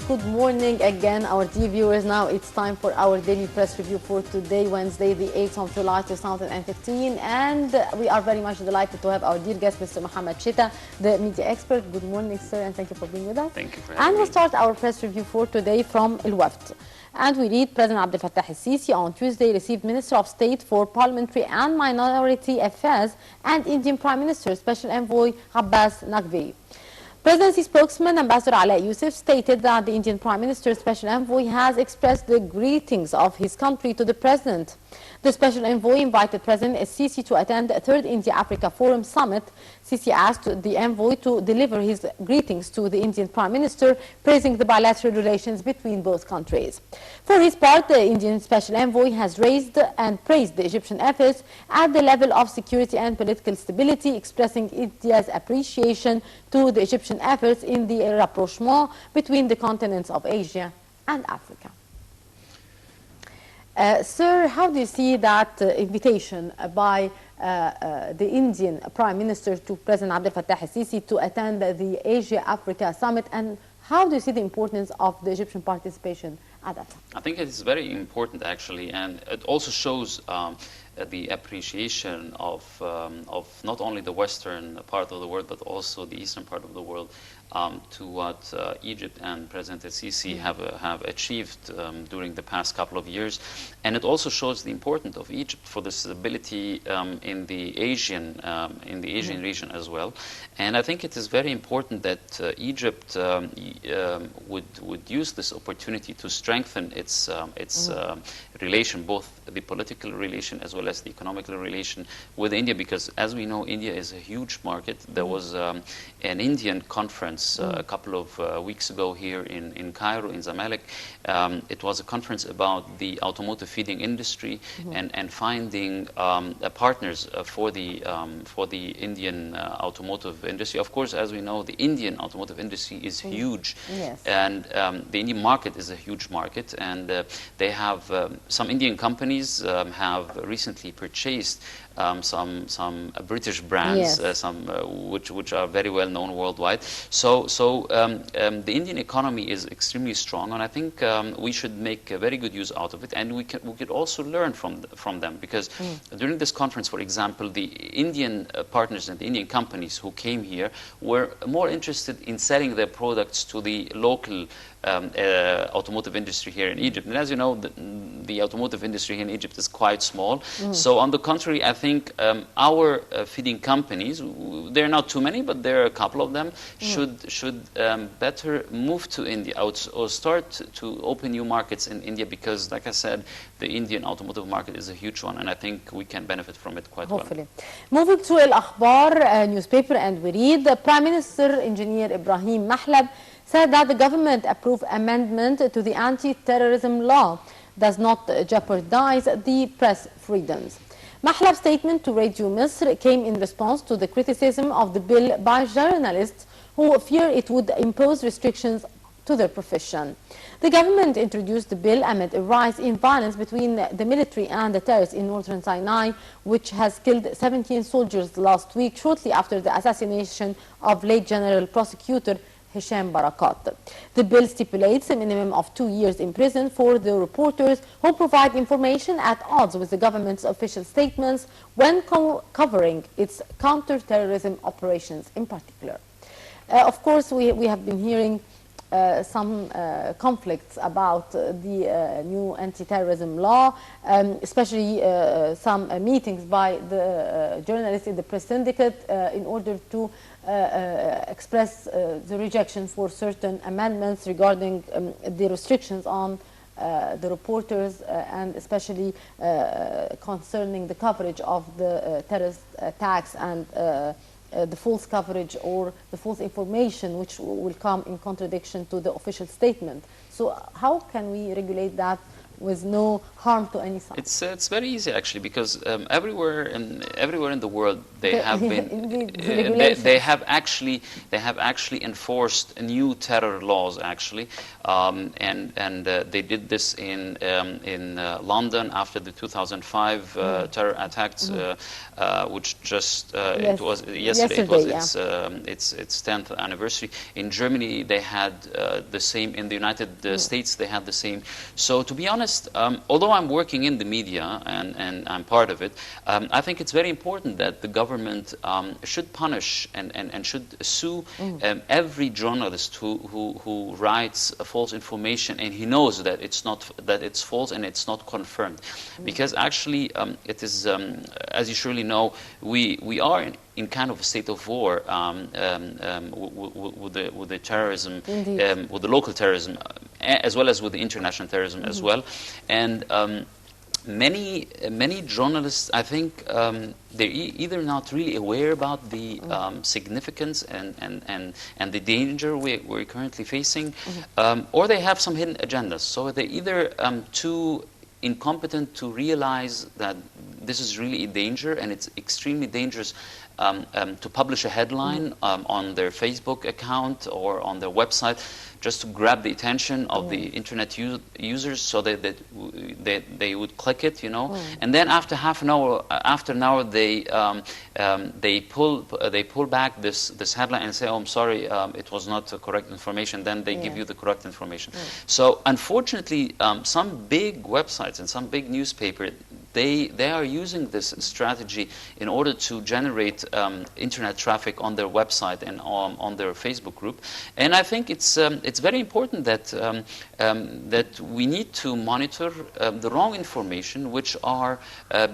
Good morning again, our dear viewers. Now it's time for our daily press review for today, Wednesday, the 8th of July, 2015. And we are very much delighted to have our dear guest, Mr. Mohamed Sheta, the media expert. Good morning, sir, and thank you for being with us. Thank you for having me. And we'll start our press review for today from Al Wafd. And we read, President Abdel Fattah al-Sisi on Tuesday received Minister of State for Parliamentary and Minority Affairs and Indian Prime Minister Special Envoy Abbas Naqvi. Presidency spokesman Ambassador Ala Yusuf stated that the Indian Prime Minister's Special Envoy has expressed the greetings of his country to the President. The Special Envoy invited President Sisi to attend the 3rd India-Africa Forum Summit. Sisi asked the envoy to deliver his greetings to the Indian Prime Minister, praising the bilateral relations between both countries. For his part, the Indian Special Envoy has raised and praised the Egyptian efforts at the level of security and political stability, expressing India's appreciation to the Egyptian efforts in the rapprochement between the continents of Asia and Africa. Sir, how do you see that invitation by the Indian Prime Minister to President Abdel Fattah al-Sisi to attend the Asia-Africa Summit, and how do you see the importance of the Egyptian participation at that time? I think it is very important, actually, and it also shows the appreciation of not only the western part of the world, but also the eastern part of the world to what Egypt and President Sisi have achieved during the past couple of years. And it also shows the importance of Egypt for the stability in the Asian region as well. And I think it is very important that Egypt would use this opportunity to strengthen its relation, both the political relation as well as the economical relation with India, because as we know, India is a huge market. There was an Indian conference a couple of weeks ago here in Cairo, in Zamalek. It was a conference about the automotive feeding industry and finding partners for the Indian automotive industry. Of course, as we know, the Indian automotive industry is huge, and the Indian market is a huge market, and they have some Indian companies have recently purchased some British brands, which are very well known worldwide. So the Indian economy is extremely strong, and I think we should make a very good use out of it, and we could also learn from them, because during this conference, for example, the Indian partners and the Indian companies who came here were more interested in selling their products to the local automotive industry here in Egypt. And as you know, the automotive industry here in Egypt is quite small. So on the contrary, I think our feeding companies, there are not too many, but there are a couple of them, should better move to India or start to open new markets in India, because, like I said, the Indian automotive market is a huge one, and I think we can benefit from it quite well. Moving to Al Akhbar newspaper, and we read, the Prime Minister Engineer Ibrahim Mahlab said that the government approved amendment to the anti-terrorism law does not jeopardize the press freedoms. Mahlab's statement to Radio Misr came in response to the criticism of the bill by journalists who fear it would impose restrictions to their profession. The government introduced the bill amid a rise in violence between the military and the terrorists in northern Sinai, which has killed 17 soldiers last week, shortly after the assassination of late General Prosecutor Hisham Barakat. The bill stipulates a minimum of 2 years in prison for the reporters who provide information at odds with the government's official statements when covering its counter-terrorism operations in particular. Of course, we have been hearing some conflicts about the new anti-terrorism law, especially some meetings by the journalists in the press syndicate in order to express the rejection for certain amendments regarding the restrictions on the reporters, and especially concerning the coverage of the terrorist attacks and the false coverage or the false information which will come in contradiction to the official statement. So how can we regulate that with no harm to any side. It's very easy actually, because everywhere in the world they have been they have actually enforced new terror laws actually, and they did this in London after the 2005 terror attacks, which just it was yesterday. It was its 10th anniversary. In Germany they had the same. In the United States they had the same. So to be honest, although I'm working in the media and I'm part of it, I think it's very important that the government should punish and should sue every journalist who writes false information and he knows that it's false and it's not confirmed, because actually it is, as you surely know, we are in kind of a state of war with the terrorism, with the local terrorism, as well as with the international terrorism as well. And many journalists, I think, they're either not really aware about the significance and the danger we're currently facing, or they have some hidden agendas. So they're either too incompetent to realize that this is really a danger, and it's extremely dangerous to publish a headline on their Facebook account or on their website just to grab the attention of the internet users, so that they would click it, you know. And then after an hour, they pull back this headline and say, "Oh, I'm sorry, it was not correct information." Then they give you the correct information. So unfortunately, some big websites and some big newspapers, they are using this strategy in order to generate internet traffic on their website and on their Facebook group. And I think it's very important that that we need to monitor the wrong information which are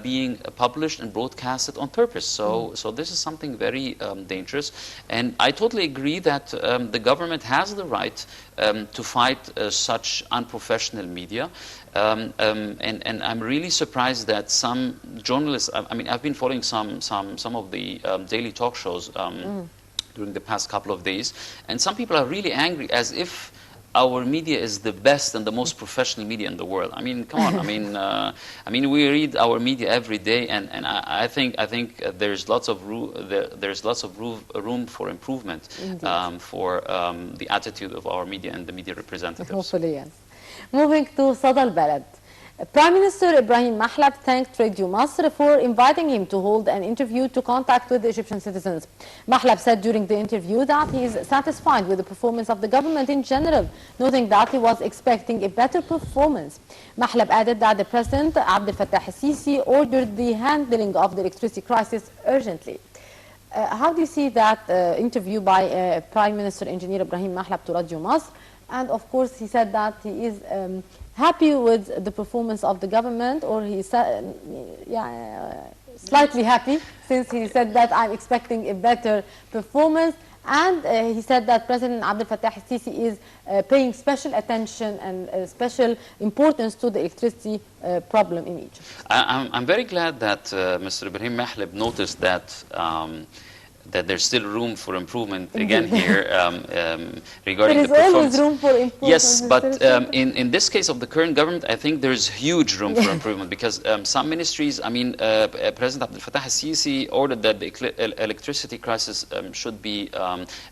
being published and broadcasted on purpose. So this is something very dangerous. And I totally agree that the government has the right to fight such unprofessional media. And I'm really surprised that some journalists, I mean, I've been following some of the daily talk shows during the past couple of days, and some people are really angry, as if our media is the best and the most professional media in the world. I mean, come on. I mean, we read our media every day, and I think there's lots of room for improvement for the attitude of our media and the media representatives. Hopefully, yes. Moving to صدى البلد. Prime Minister Ibrahim Mahlab thanked Radio Masr for inviting him to hold an interview to contact with the Egyptian citizens. Mahlab said during the interview that he is satisfied with the performance of the government in general, noting that he was expecting a better performance. Mahlab added that the President Abdel Fattah al-Sisi ordered the handling of the electricity crisis urgently. How do you see that interview by Prime Minister Engineer Ibrahim Mahlab to Radio Masr? And of course, he said that he is happy with the performance of the government, or he said, slightly happy, since he said that I'm expecting a better performance. And he said that President Abdel Fattah al-Sisi is paying special attention and special importance to the electricity problem in Egypt. I'm very glad that Mr. Ibrahim Mahlab noticed that that there's still room for improvement again here regarding the performance. There is always room for improvement. Yes, but in this case of the current government, I think there's huge room for improvement, because some ministries, I mean, President Abdel Fattah al-Sisi ordered that the electricity crisis should be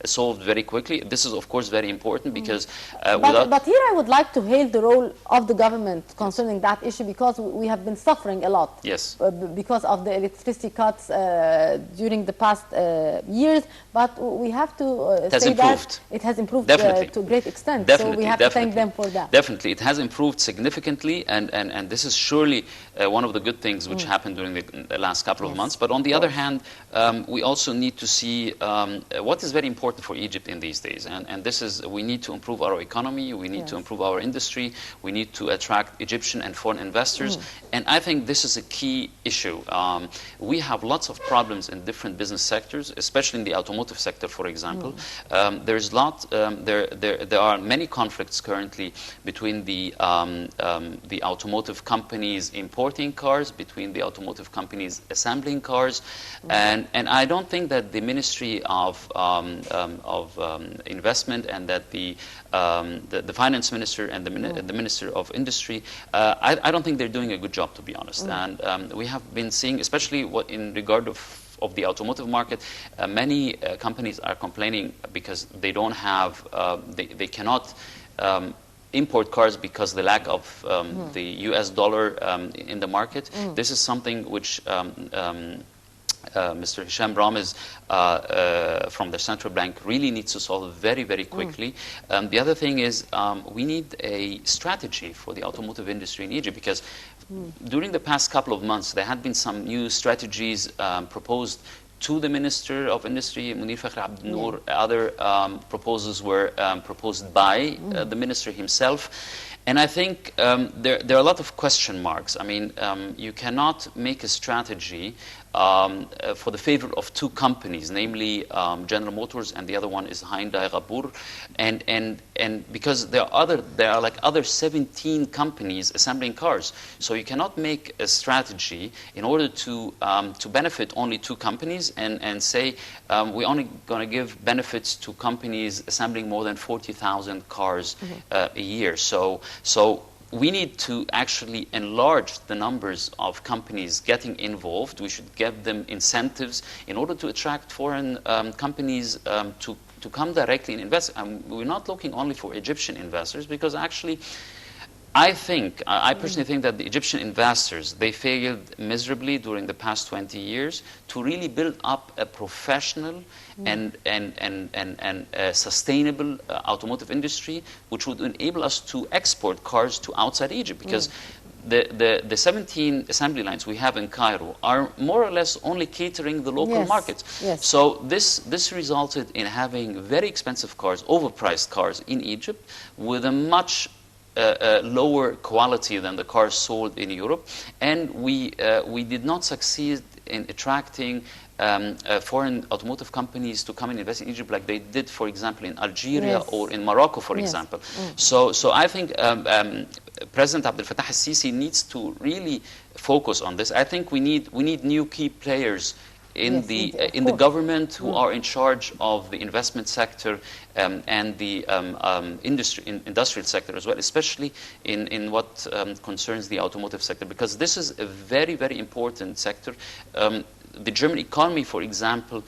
solved very quickly. This is, of course, very important, because but here I would like to hail the role of the government concerning that issue, because we have been suffering a lot. Yes. Because of the electricity cuts during the past years, but we have to say that it has improved to a great extent. Definitely, so we have to thank them for that. Definitely, it has improved significantly, and this is surely one of the good things which happened during the last couple of months. But on the other hand, we also need to see what is very important for Egypt in these days, and this is, we need to improve our economy, we need to improve our industry, we need to attract Egyptian and foreign investors, and I think this is a key issue. We have lots of problems in different business sectors, especially in the automotive sector, for example. There are many conflicts currently between the automotive companies importing cars, between the automotive companies assembling cars, and I don't think that the Ministry of Investment and that the finance minister and the Minister of Industry, I don't think they're doing a good job, to be honest. And we have been seeing, especially in regard of the automotive market, many companies are complaining because they don't have, they cannot import cars because the lack of the US dollar in the market. This is something which Mr. Hisham Ramiz from the central bank really needs to solve very, very quickly. The other thing is we need a strategy for the automotive industry in Egypt, because during the past couple of months there had been some new strategies proposed to the Minister of Industry, Munir Fakhri Abdel Noor. Other proposals were proposed by the Minister himself. And I think there are a lot of question marks. I mean, you cannot make a strategy for the favor of two companies, namely General Motors, and the other one is Hyundai Gabur, and because there are like other 17 companies assembling cars, so you cannot make a strategy in order to benefit only two companies and say we're only going to give benefits to companies assembling more than 40,000 cars a year. So we need to actually enlarge the numbers of companies getting involved. We should give them incentives in order to attract foreign companies to come directly and invest. We're not looking only for Egyptian investors, because actually I personally think that the Egyptian investors, they failed miserably during the past 20 years to really build up a professional and a sustainable automotive industry, which would enable us to export cars to outside Egypt, because the 17 assembly lines we have in Cairo are more or less only catering the local markets. So this resulted in having very expensive cars, overpriced cars in Egypt, with a much lower quality than the cars sold in Europe, and we did not succeed in attracting foreign automotive companies to come and invest in Egypt like they did, for example, in Algeria or in Morocco, for example. So I think President Abdel Fattah al-Sisi needs to really focus on this. I think we need new key players in the government who are in charge of the investment sector and the industrial sector as well, especially in what concerns the automotive sector, because this is a very, very important sector. The German economy, for example,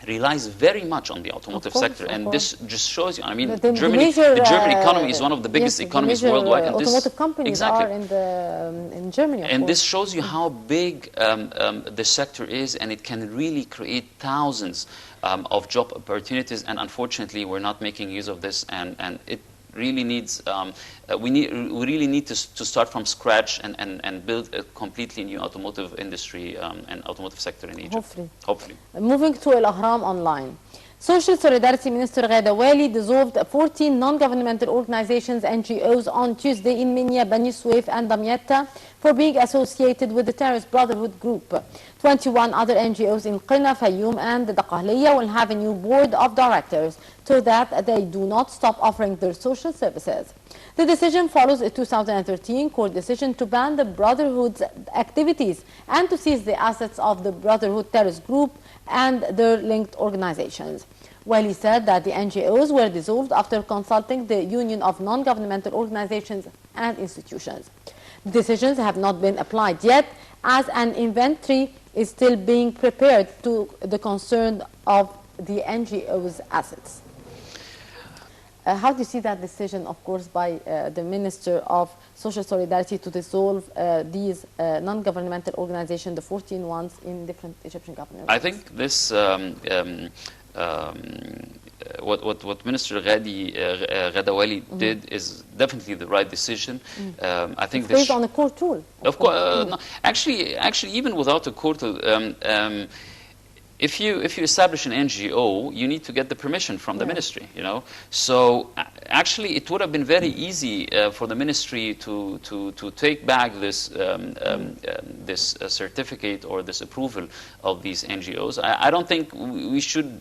relies very much on the automotive sector, and this just shows you. I mean, the German economy is one of the biggest economies worldwide, and automotive companies are in Germany. And this shows you how big the sector is, and it can really create thousands of job opportunities. And unfortunately, we're not making use of this, and it really needs. We really need to start from scratch and build a completely new automotive industry and automotive sector in Egypt. Hopefully. Moving to Al Ahram Online. Social Solidarity Minister Ghada Wali dissolved 14 non-governmental organizations, NGOs, on Tuesday in Minya, Bani Suef, and Damietta for being associated with the terrorist Brotherhood group. 21 other NGOs in Qina, Fayoum, and Daqahliya will have a new board of directors so that they do not stop offering their social services. The decision follows a 2013 court decision to ban the Brotherhood's activities and to seize the assets of the Brotherhood terrorist group and their linked organizations. Wali said that the NGOs were dissolved after consulting the Union of Non-Governmental Organizations and Institutions. The decisions have not been applied yet, as an inventory is still being prepared to the concern of the NGOs' assets. How do you see that decision, of course, by the Minister of Social Solidarity to dissolve these non-governmental organizations, the 14 ones in different Egyptian governments? I think this, what Minister Ghada Wali did is definitely the right decision. I think it's based on a court rule. Of course, no, actually, even without a court rule, if you establish an NGO, you need to get the permission from the ministry, you know. So actually, it would have been very easy for the ministry to take back this this certificate or this approval of these NGOs. I don't think we should.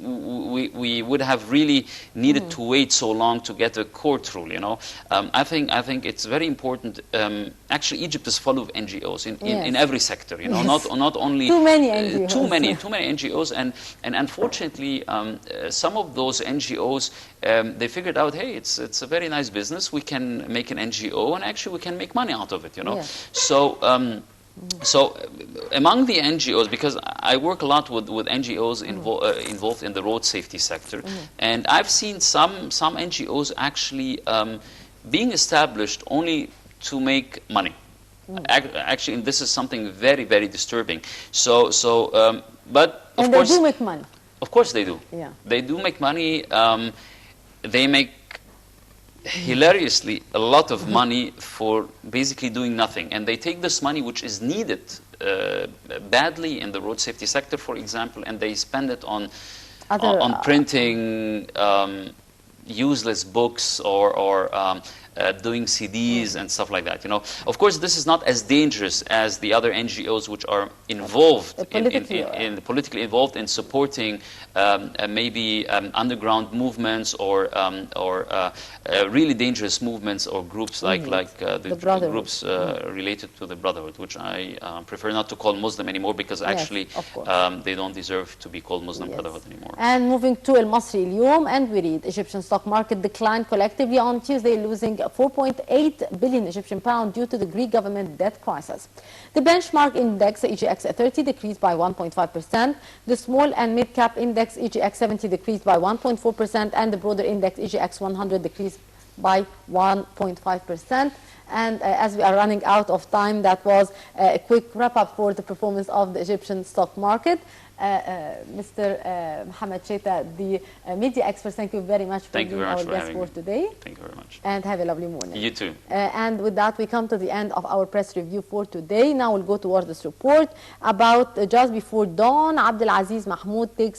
We would have really needed to wait so long to get a court rule, you know. I think it's very important. Actually, Egypt is full of NGOs in every sector, you know. Not only too many NGOs. Too many NGOs, and unfortunately, some of those NGOs they figured out, hey, it's a very nice business. We can make an NGO, and actually we can make money out of it, you know. So. So among the NGOs, because I work a lot with NGOs involved in the road safety sector, and I've seen some NGOs actually being established only to make money. Actually, and this is something very, very disturbing. But of course, they do make money. Of course they do. Yeah. They do make money. They make hilariously a lot of money for basically doing nothing, and they take this money, which is needed badly in the road safety sector, for example, and they spend it on printing useless books or doing CDs and stuff like that. You know, of course, this is not as dangerous as the other NGOs which are involved politically involved in supporting maybe underground movements or really dangerous movements or groups like the groups related to the Brotherhood, which I prefer not to call Muslim anymore, because actually they don't deserve to be called Muslim Brotherhood anymore. And moving to El Masri اليوم, and we read Egyptian stock market declined collectively on Tuesday, losing 4.8 billion Egyptian pound due to the Greek government debt crisis. The benchmark index EGX 30 decreased by 1.5%. The small and mid-cap index EGX 70 decreased by 1.4%, and the broader index EGX 100 decreased by 1.5%. And as we are running out of time, that was a quick wrap-up for the performance of the Egyptian stock market. Mr. Mohamed Sheta, the media expert, thank you very much for being our guest for today. Thank you very much. And have a lovely morning. You too. And with that, we come to the end of our press review for today. Now we'll go towards this report about just before dawn. Abdulaziz Mahmoud takes